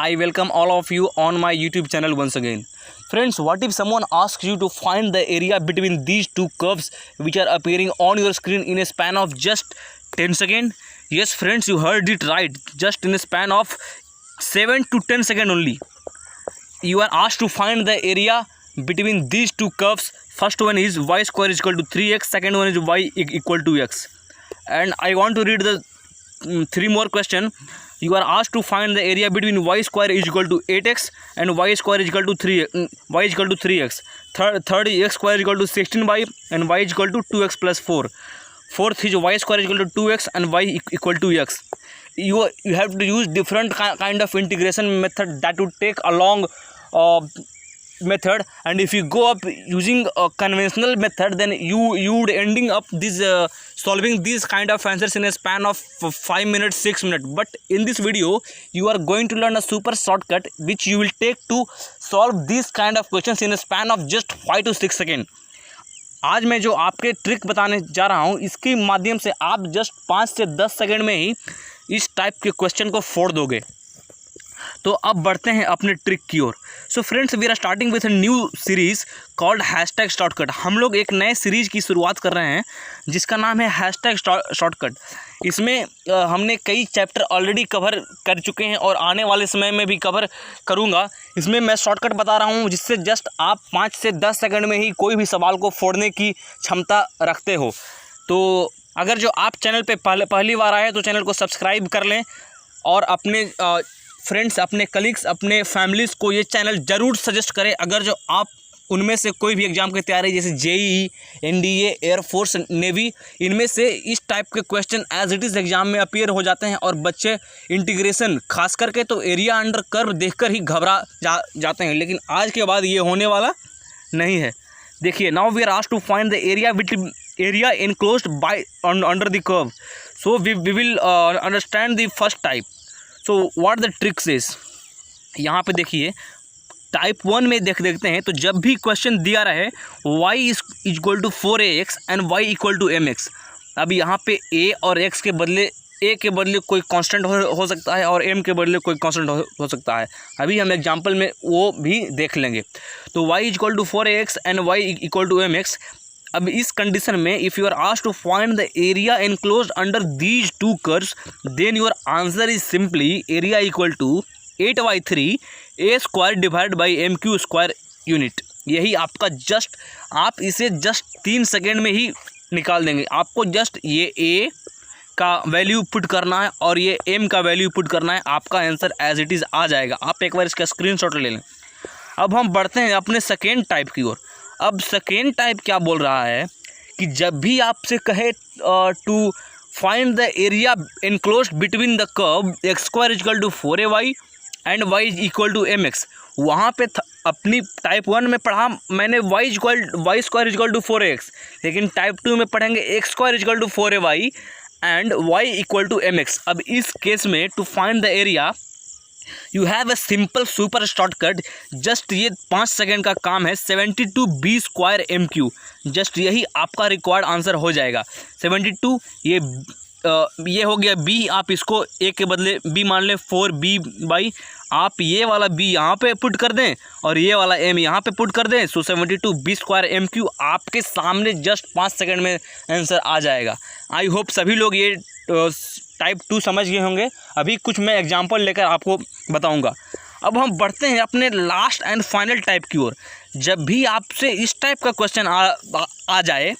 I welcome all of you on my YouTube channel once again. Friends, what if someone asks you to find the area between these two curves which are appearing on your screen in a span of just 10 seconds? Yes friends, you heard it right, just in a span of 7 to 10 seconds only. You are asked to find the area between these two curves. First one is y square is equal to 3x, second one is y equal to x. And I want to read the three more question. You are asked to find the area between y square is equal to 8x and y square is equal to 3x. Third is x square is equal to 16y and y is equal to 2x plus 4. Fourth is y square is equal to 2x and y equal to x. You have to use different kind of integration method that would take a long method, and if you go up using a conventional method, then you would ending up this solving these kind of answers in a span of 5 minutes 6 minutes. But in this video you are going to learn a super shortcut which you will take to solve these kind of questions in a span of just 5 to 6 seconds. आज मैं जो आपके trick बताने जा रहा हूँ, इसके माध्यम से आप जस्ट 5 से 10 सेकंड में ही इस टाइप के क्वेश्चन को फोड़ दोगे। तो अब बढ़ते हैं अपने ट्रिक की ओर। So friends, we are starting with a new series called hashtag shortcut. हम लोग एक नए सीरीज़ की शुरुआत कर रहे हैं जिसका नाम है हैशटैग शॉर्टकट। इसमें हमने कई चैप्टर ऑलरेडी कवर कर चुके हैं और आने वाले समय में भी कवर करूंगा। इसमें मैं शॉर्टकट बता रहा हूं जिससे जस्ट आप 5 से 10 सेकंड में ही कोई भी सवाल को फोड़ने की क्षमता रखते हो। तो अगर जो आप चैनल पे पहली बार आए तो चैनल को सब्सक्राइब कर लें और अपने फ्रेंड्स, अपने कलीग्स, अपने फैमिलीज़ को ये चैनल ज़रूर सजेस्ट करें। अगर जो आप उनमें से कोई भी एग्ज़ाम की तैयारी जैसे जेईई, एनडीए, एयरफोर्स, नेवी, इनमें से इस टाइप के question as it is exam में अपीयर हो जाते हैं और बच्चे इंटीग्रेशन खास करके तो एरिया अंडर कर्व देखकर ही घबरा जाते हैं, लेकिन आज के बाद ये होने वाला नहीं है। देखिए, now we are asked to find the area enclosed by under the curve. So we will understand the first type. So what the trick is, यहाँ पे देखिए टाइप 1 में देखते हैं। तो जब भी क्वेश्चन दिया रहे y is equal to 4ax and y equal to mx, अब यहाँ पे a और x के बदले a के बदले कोई कांस्टेंट हो सकता है और m के बदले कोई कांस्टेंट हो सकता है। अभी हम एग्जांपल में वो भी देख लेंगे। तो y equal to 4ax and y equal to mx। अब इस कंडीशन में if you are asked to find the area enclosed under these two curves, then your answer is simply area equal to 8/3 a square divide by mq square unit. यही आपका just, आप इसे just 3 second में ही निकाल देंगे। आपको just ये a का वैल्यू पुट करना है और ये m का वैल्यू पुट करना है, आपका आंसर एज इट इज़ आ जाएगा। आप एक बार इसका स्क्रीनशॉट ले लें। अब हम बढ़ते हैं अपने सेकेंड टाइप की ओर। अब सेकेंड टाइप क्या बोल रहा है कि जब भी आपसे कहे to find the area enclosed between the curve x square equal to 4ay and y equal to mx, वहाँ पे अपनी टाइप 1 में पढ़ा मैंने y square equal to 4ax, लेकिन टाइप 2 में पढ़ेंगे x square equal to 4ay and y equal to mx। अब इस केस में to find the area you have a simple super shortcut. Just ये 5 सेकेंड का काम है, 72b स्क्वायर mq। जस्ट यही आपका रिक्वायर्ड आंसर हो जाएगा। 72 ये हो गया b, आप इसको a के बदले b मान लें, 4b बाई आप ये वाला b यहाँ पे पुट कर दें और ये वाला m यहाँ पे पुट कर दें। सो 72b स्क्वायर mq आपके सामने जस्ट 5 सेकेंड में आंसर आ जाएगा। आई होप सभी लोग ये टाइप 2 समझ गए होंगे। अभी कुछ मैं एग्जांपल लेकर आपको बताऊंगा। अब हम बढ़ते हैं अपने लास्ट एंड फाइनल टाइप की ओर। जब भी आपसे इस टाइप का क्वेश्चन आ जाए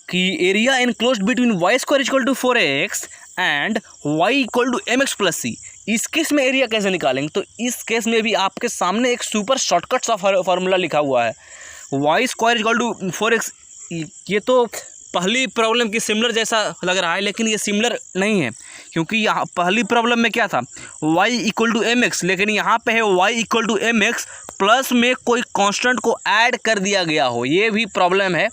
कि area enclosed between y square equal to 4ax and y equal to mx plus c, इस केस में एरिया कैसे निकालेंगे? तो इस केस में भी आपके सामने एक सुपर शॉर्टकट सा फार्मूला लिखा हुआ है, y square equal to 4x। ये तो पहली प्रॉब्लम की सिमिलर जैसा लग रहा है, लेकिन ये सिमिलर नहीं है, क्योंकि यहाँ पहली प्रॉब्लम में क्या था, y इक्वल टू mx, लेकिन यहाँ पे है y equal to mx plus में कोई कांस्टेंट को ऐड कर दिया गया हो। ये भी प्रॉब्लम है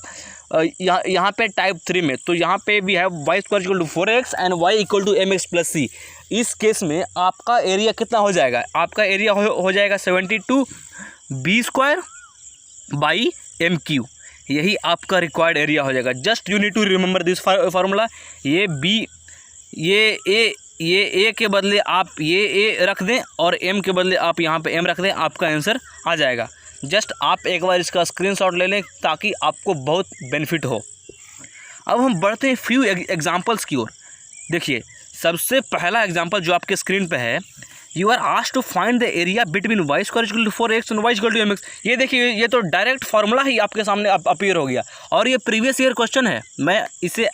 यहाँ पे टाइप 3 में। तो यहाँ पे भी है y square equal to 4x and y equal to mx plus c। इस केस में आपका एरिया कितना हो जाएगा? आपका एरिया हो जाएगा 72b स्क्वायर बाई mq। यही आपका रिक्वायर्ड एरिया हो जाएगा। Just you need to remember this formula. ये b, ये a ये ए के बदले आप ये ए रख दें और एम के बदले आप यहाँ पे एम रख दें, आपका आंसर आ जाएगा। जस्ट आप एक बार इसका स्क्रीनशॉट ले लें ताकि आपको बहुत बेनिफिट हो। अब हम बढ़ते हैं फ्यू एग्जांपल्स की ओर। देखिए सबसे पहला एग्जांपल जो आपके स्क्रीन पे है, you are asked to find the area between y square equal to 4x and y equal to mx। ये देखिए ये तो डायरेक्ट फार्मूला ही आपके सामने अपीयर हो गया और ये प्रीवियस ईयर क्वेश्चन है। मैं इसे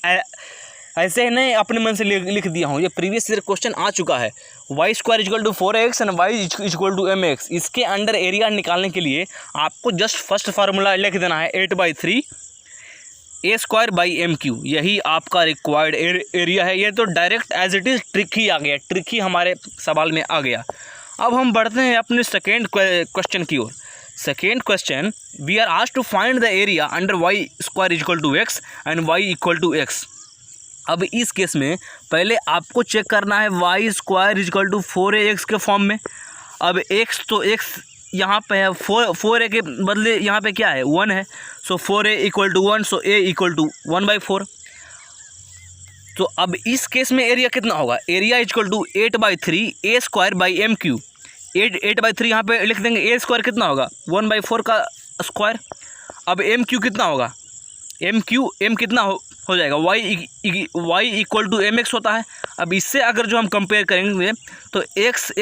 ऐसे ही नहीं अपने मन से लिख दिया हूँ, ये प्रीवियस ईयर क्वेश्चन आ चुका है। Y square equal to 4x and y equal to mx, इसके अंडर एरिया निकालने के लिए आपको जस्ट फर्स्ट फार्मूला लिख देना है 8/3 a square by m q, यही आपका रिक्वायर्ड एरिया है। ये तो direct as it is trick ही आ गया, ट्रिक ही हमारे सवाल में आ गया। अब हम बढ़ते हैं अपने सेकेंड क्वेश्चन की ओर। Second question, we are asked to find the area under y square equal to x and y equal to x. अब इस केस में पहले आपको चेक करना है y square equal to 4ax के फॉर्म में। अब x तो x यहाँ पे है, 4a के बदले यहाँ पे क्या है 1 है, so 4a equal to 1, so a equal to 1/4। तो अब इस केस में एरिया कितना होगा, area equal to 8/3 a square by m q. 8/3 यहाँ पे लिख देंगे, ए स्क्वायर कितना होगा 1/4 का स्क्वायर। अब एम क्यू कितना होगा, एम कितना हो जाएगा, y equal to m x होता है। अब इससे अगर जो हम कंपेयर करेंगे तो एक्स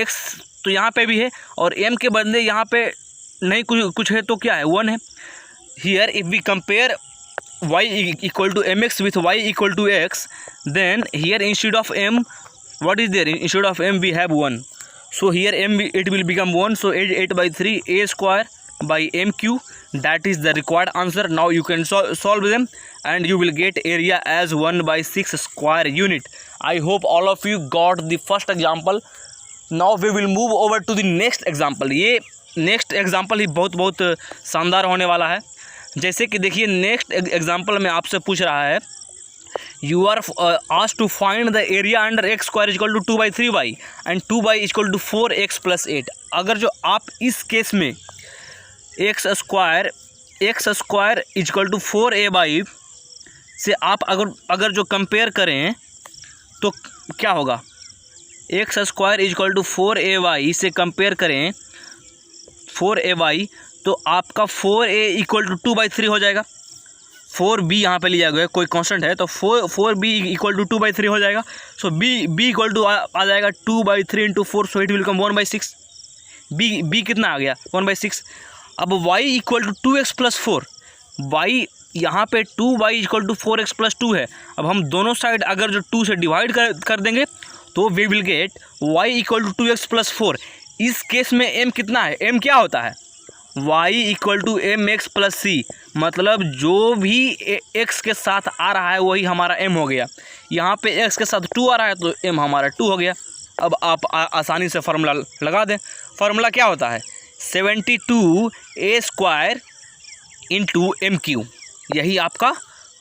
तो यहाँ पे भी है और एम के बदले यहाँ पे नहीं कुछ है तो क्या है 1 है। Here if we compare y equal to m x with y equal to x, then here instead of m what is there, instead of m we have 1, so here m it will become 1, so 8/3 a square by mq, that is the required answer. Now you can solve them and you will get area as 1/6 square unit. I hope all of you got the first example. Now we will move over to the next example. ये next example ही बहुत शानदार होने वाला है। जैसे कि देखिए next example में आपसे पूछ रहा है, you are asked to find the area under x square equal to 2/3y and 2y equal to 4x + 8। अगर जो आप इस केस में x square equal to 4a/, से आप अगर जो कंपेयर करें तो क्या होगा, x square equal to 4ay से कंपेयर करें 4ay तो आपका 4a इक्वल टू 2/3 हो जाएगा। 4b यहाँ पे लिया गया है, कोई कांस्टेंट है तो 4b इक्वल टू 2/3 हो जाएगा। सो b इक्वल टू आ जाएगा 2/3 into 4, so it will come 1/6। b कितना आ गया 1/6। अब y equal to 2x + 4, y यहाँ पे 2y इक्वल टू 4x + 2 है। अब हम दोनों साइड अगर जो 2 से डिवाइड कर देंगे तो we will get y equal to 2x + 4। इस केस में m कितना है, m क्या होता है, y equal to mx + c, मतलब जो भी x के साथ आ रहा है वही हमारा m हो गया। यहाँ पे x के साथ 2 आ रहा है तो m हमारा 2 हो गया। अब आप आसानी से फार्मूला लगा दें। फार्मूला क्या होता है, 72a square into m q, यही आपका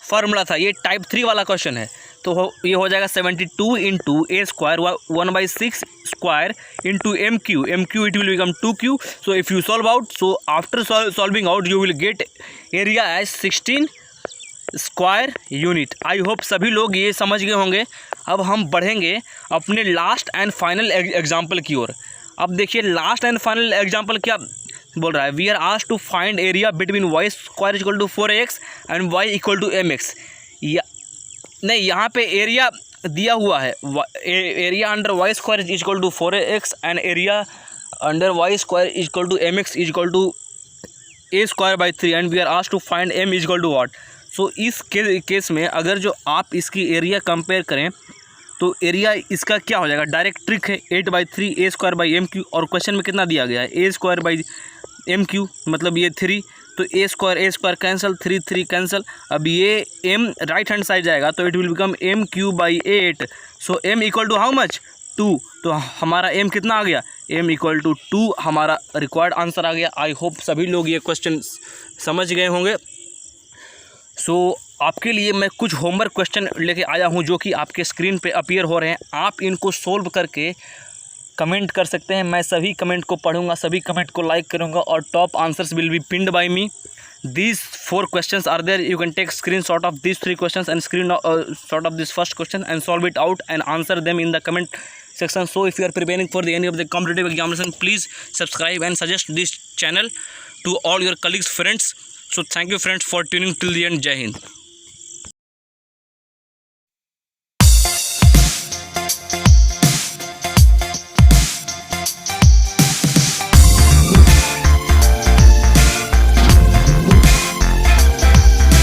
फार्मूला था। ये टाइप 3 वाला क्वेश्चन है तो ये हो जाएगा 72 into a square 1/6 square into m q it will become 2q। So if you solve out, so after solving out you will get area as 16 square unit. I hope सभी लोग ये समझ गए होंगे। अब हम बढ़ेंगे अपने लास्ट एंड फाइनल एग्जाम्पल की ओर। अब देखिए लास्ट एंड फाइनल एग्जाम्पल क्या बोल रहा है, we are asked to find area between y square equal to 4x and y equal to mx। नहीं, यहाँ पे एरिया दिया हुआ है, area under y square equal to 4x and area under y square equal to mx equal to a square by 3 and we are asked to find m equal to what. So इस case में अगर जो आप इसकी area compare करें तो area इसका क्या हो जाएगा, डायरेक्ट ट्रिक है 8/3 a square by m q, और क्वेश्चन में कितना दिया गया है a square by m q, मतलब ये 3, तो a स्क्वायर कैंसिल, 3 कैंसिल। अब ये m राइट हैंड साइड जाएगा तो it will become m³ by 8। So m equal to how much 2, तो हमारा m कितना आ गया, m इक्वल टू 2 हमारा रिक्वायर्ड आंसर आ गया। आई होप सभी लोग ये क्वेश्चन समझ गए होंगे। सो आपके लिए मैं कुछ होमवर्क क्वेश्चन लेके आया हूँ जो कि आपके स्क्रीन पे अपीयर हो रहे हैं। आप इनको सोल्व करके कमेंट कर सकते हैं। मैं सभी कमेंट को पढ़ूंगा, सभी कमेंट को लाइक करूंगा और top answers will be pinned by me. these 4 questions are there. You can take screenshot of these 3 questions and screenshot of this first question and solve it out and answer them in the comment section. So if you are preparing for any of the competitive examination, please subscribe and suggest this channel to all your colleagues, friends. So thank you friends for tuning till the end. Jai Hind.